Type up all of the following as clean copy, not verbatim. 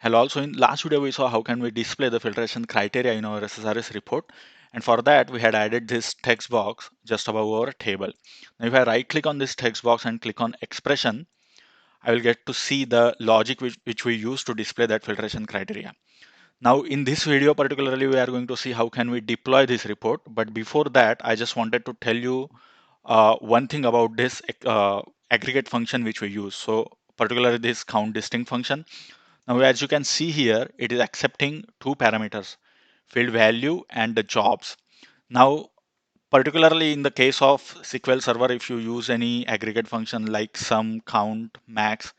And also in last video we saw how can we display the filtration criteria in our SSRS report. And for that we had added this text box just above our table. Now if I right click on this text box and click on expression, I will get to see the logic which we use to display that filtration criteria. Now in this video particularly we are going to see how can we deploy this report. But before that I just wanted to tell you one thing about this aggregate function which we use. So particularly this count distinct function. Now, as you can see here, it is accepting two parameters, field value and the jobs. Now, particularly in the case of SQL Server, if you use any aggregate function like sum, count, max,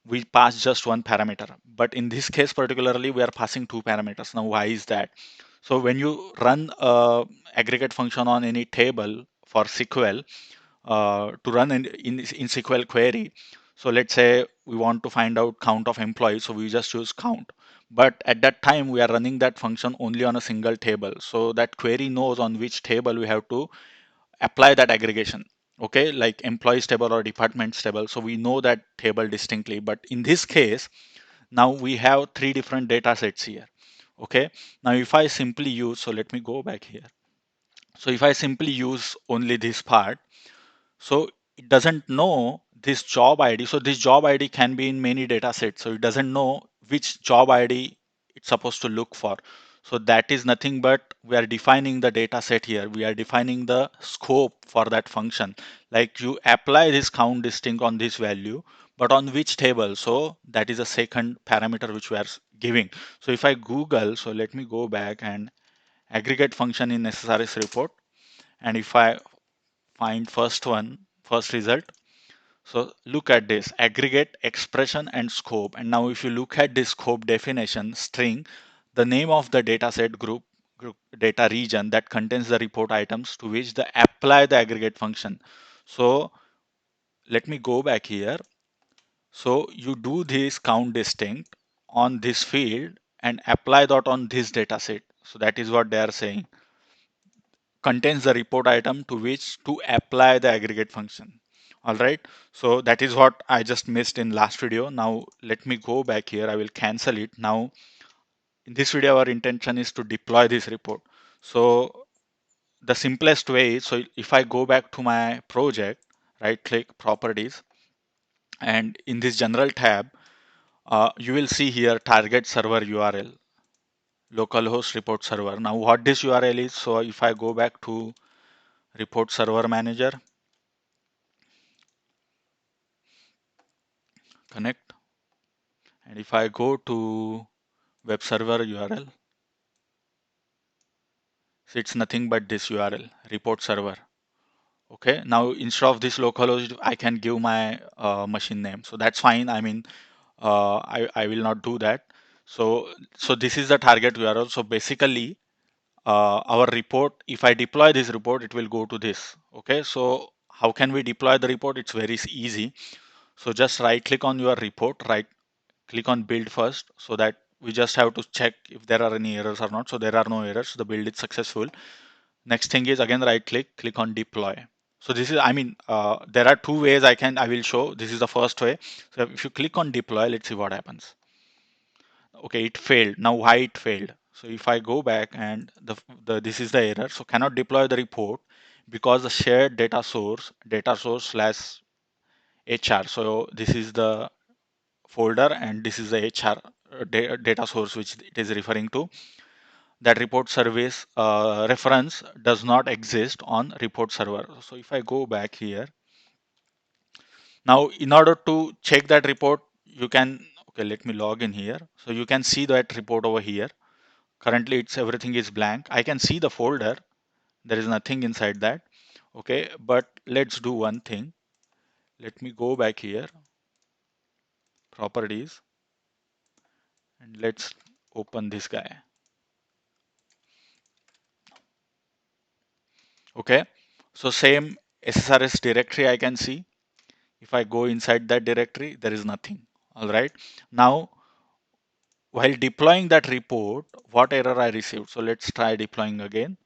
we pass just one parameter. But in this case, particularly, we are passing two parameters. Now, why is that? So when you run a aggregate function on any table for SQL, to run in SQL query. So let's say we want to find out count of employees, so we just use count. But at that time, we are running that function only on a single table. So that query knows on which table we have to apply that aggregation. Okay, like employees table or departments table. So we know that table distinctly. But in this case, now we have three different data sets here. Okay, now if I simply use, so let me go back here. So if I simply use only this part, so it doesn't know this job ID. So this job ID can be in many data sets. So it doesn't know which job ID it's supposed to look for. So that is nothing but we are defining the data set here. We are defining the scope for that function. Like you apply this count distinct on this value, but on which table? So that is a second parameter which we are giving. So if I Google, so let me go back and aggregate function in SSRS report. And if I find first result, so look at this aggregate expression and scope. And now if you look at this scope definition string, the name of the dataset group data region that contains the report items to which the apply the aggregate function. So let me go back here. So you do this count distinct on this field and apply that on this dataset. So that is what they are saying, contains the report item to which to apply the aggregate function. All right, so that is what I just missed in last video. Now let me go back here. I will cancel it. Now in this video our intention is to deploy this report. So the simplest way is, so if I go back to my project, right click properties, and in this general tab, you will see here target server URL, localhost report server. Now what this URL is, so if I go back to report server manager, connect, and if I go to web server URL, so it's nothing but this URL, report server. Okay, now instead of this localhost, I can give my machine name. So that's fine. I mean, I will not do that. So this is the target URL. So basically, our report, if I deploy this report, it will go to this. Okay, so how can we deploy the report? It's very easy. So just right click on your report, right click on build first, so that we just have to check if there are any errors or not. So there are no errors, the build is successful. Next thing is again right click on deploy. So this is, I mean, there are two ways I will show. This is the first way. So if you click on deploy, let's see what happens. Okay, it failed. Now why it failed? So if I go back and the this is the error. So cannot deploy the report because the shared data source slash HR. So this is the folder and this is the HR data source which it is referring to. That report service reference does not exist on report server. So if I go back here, now in order to check that report, you can, okay, let me log in here. So you can see that report over here. Currently it's everything is blank. I can see the folder. There is nothing inside that. Okay, but let's do one thing. Let me go back here, properties, and let's open this guy. Okay, so same SSRS directory I can see. If I go inside that directory, there is nothing. All right. Now, while deploying that report, what error I received? So let's try deploying again.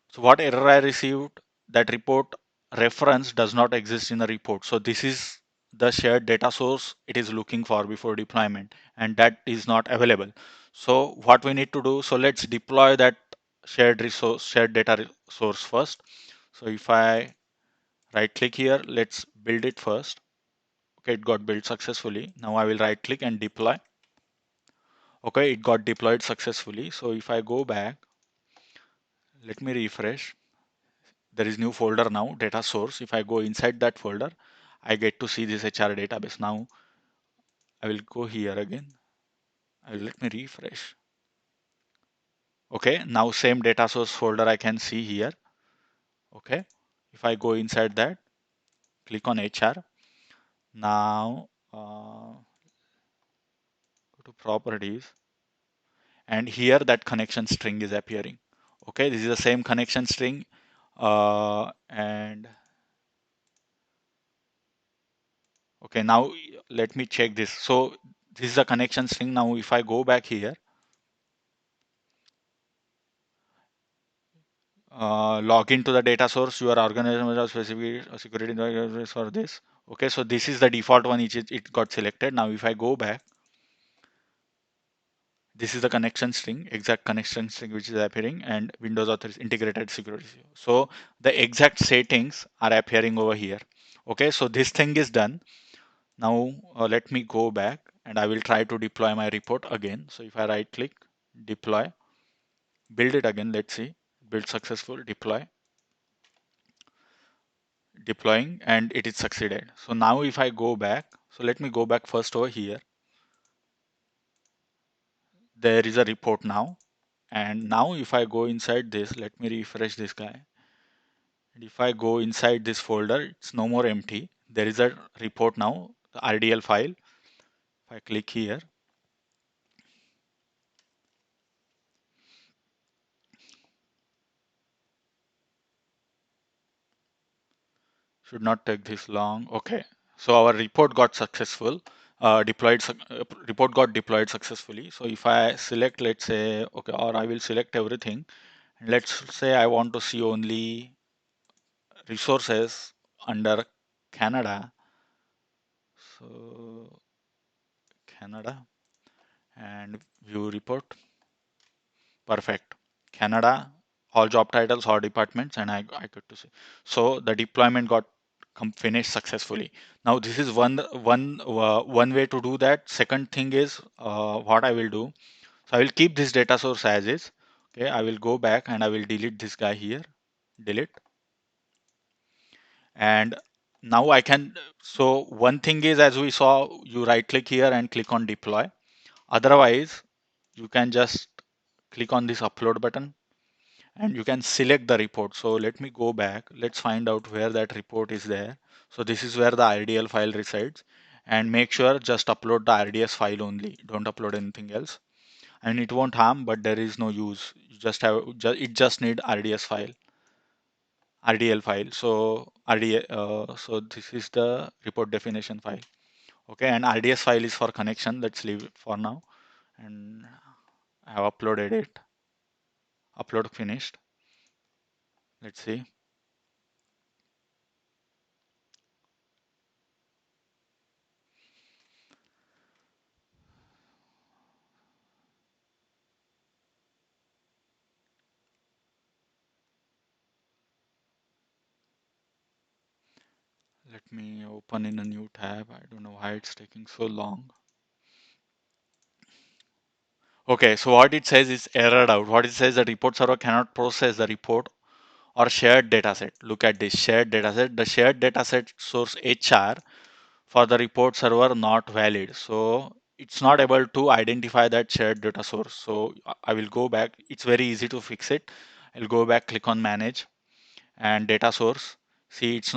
So what error I received? That report reference does not exist in the report. So this is the shared data source it is looking for before deployment, and that is not available. So what we need to do, so let's deploy that shared data source first. So if I right click here, let's build it first. Okay, it got built successfully. Now I will right click and deploy. Okay, it got deployed successfully. So if I go back, let me refresh. There is new folder now, data source. If I go inside that folder, I get to see this HR database. Now I will go here again. Let me refresh. Okay, now same data source folder I can see here. Okay, if I go inside that, click on HR. Now go to properties, and here that connection string is appearing. Okay, this is the same connection string, and okay, now let me check this. So this is a connection string. Now if I go back here, log into the data source, your organization will have specific security drivers for this. Okay, so this is the default one, it got selected. Now if I go back, this is the connection string, exact connection string which is appearing, and Windows Author integrated security. So the exact settings are appearing over here. Okay, so this thing is done. Now let me go back and I will try to deploy my report again. So if I right click, deploy, build it again, let's see, build successful, deploying, and it is succeeded. So now if I go back, so let me go back first over here. There is a report now. And now if I go inside this, let me refresh this guy. And if I go inside this folder, it's no more empty. There is a report now, the RDL file. If I click here, should not take this long. Okay, so our report got successful. Report got deployed successfully. So if I select, let's say, okay, or I will select everything. And let's say I want to see only resources under Canada. So Canada and view report. Perfect. Canada, all job titles, all departments, and I got to see. So the deployment got finished successfully. Now this is one way to do that. Second thing is what I will do. So I will keep this data source as is. Okay, I will go back and I will delete this guy here. Delete. And now I can. So one thing is, as we saw, you right click here and click on deploy. Otherwise, you can just click on this upload button and you can select the report. So let me go back. Let's find out where that report is there. So this is where the RDL file resides, and make sure just upload the RDS file only. Don't upload anything else, and it won't harm, but there is no use. You just have it just need RDS file, RDL file. So so this is the report definition file. Okay, and RDS file is for connection. Let's leave it for now, and I have uploaded it. Upload finished. Let's see. Let me open in a new tab. I don't know why it's taking so long. Okay, so what it says is errored out. What it says, the report server cannot process the report or shared dataset. Look at this shared dataset. The shared dataset source HR for the report server not valid. So it's not able to identify that shared data source. So I will go back. It's very easy to fix it. I'll go back, click on manage and data source. See, it's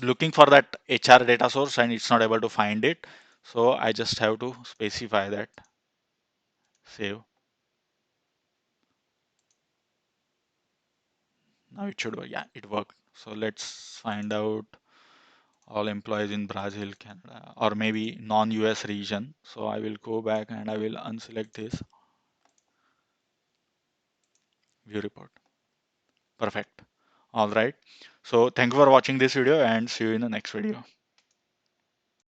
looking for that HR data source and it's not able to find it. So I just have to specify that. Save. Now it should work. Yeah, it worked. So let's find out all employees in Brazil, Canada, or maybe non-US region. So I will go back and I will unselect this view report. Perfect. All right. So thank you for watching this video and see you in the next video.